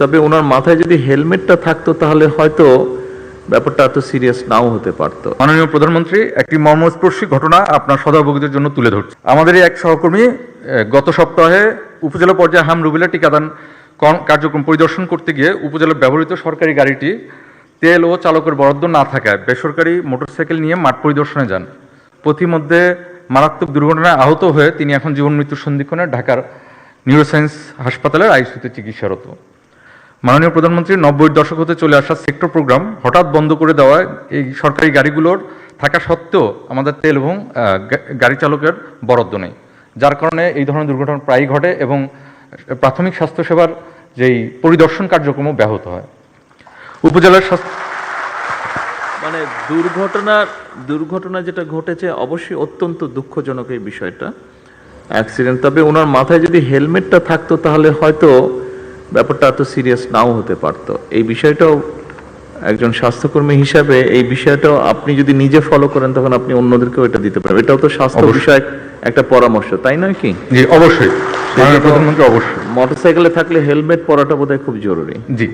তবে ওনার মাথায় যদি হেলমেটটা থাকতো তাহলে হয়তো ব্যাপারটা এত সিরিয়াস নাও হতে পারতো। মাননীয় প্রধানমন্ত্রী, একটি মর্মস্পর্শী ঘটনা আপনার সদাবগতির জন্য তুলে ধরছি। আমাদেরই এক সহকর্মী গত সপ্তাহে উপজেলা পর্যায়ে হামরুবিলা টিকাদান কার্যক্রম পরিদর্শন করতে গিয়ে উপজেলার ব্যবহৃত সরকারি গাড়িটি তেল ও চালকের বরাদ্দ না থাকায় বেসরকারি মোটরসাইকেল নিয়ে মাঠ পরিদর্শনে যান। পথিমধ্যে মারাত্মক দুর্ঘটনায় আহত হয়ে তিনি এখন জীবন মৃত্যুর সন্ধিক্ষণে ঢাকার নিউরোসায়েন্স হাসপাতালের আইসিইউতে চিকিৎসারত। মাননীয় প্রধানমন্ত্রীর 90-এর দশক হতে চলে আসা সেক্টর প্রোগ্রাম হঠাৎ বন্ধ করে দেওয়ায় এই সরকারি গাড়িগুলোর থাকা সত্ত্বেও আমাদের তেল এবং গাড়ি চালকের বরাদ্দ নেই, যার কারণে এই ধরনের দুর্ঘটনা প্রায়ই ঘটে এবং প্রাথমিক স্বাস্থ্যসেবার যেই পরিদর্শন কার্যক্রমও ব্যাহত হয়। উপজেলার মানে দুর্ঘটনা যেটা ঘটেছে অবশ্যই অত্যন্ত দুঃখজনক এই বিষয়টা, অ্যাক্সিডেন্ট। তবে ওনার মাথায় যদি হেলমেটটা থাকতো তাহলে হয়তো ব্যাপারটা এত সিরিয়াস নাও হতে পারতো। এই বিষয়টাও একজন স্বাস্থ্যকর্মী হিসাবে এই বিষয়টাও আপনি যদি নিজে ফলো করেন তখন আপনি অন্যদেরকেও এটা দিতে পারবেন। এটাও তো স্বাস্থ্য বিষয়ক একটা পরামর্শ, তাই নয় কি? জি, অবশ্যই মাননীয় প্রধানমন্ত্রী, অবশ্যই মোটরসাইকেলে থাকলে হেলমেট পরাটা বোধহয় খুব জরুরি। জি।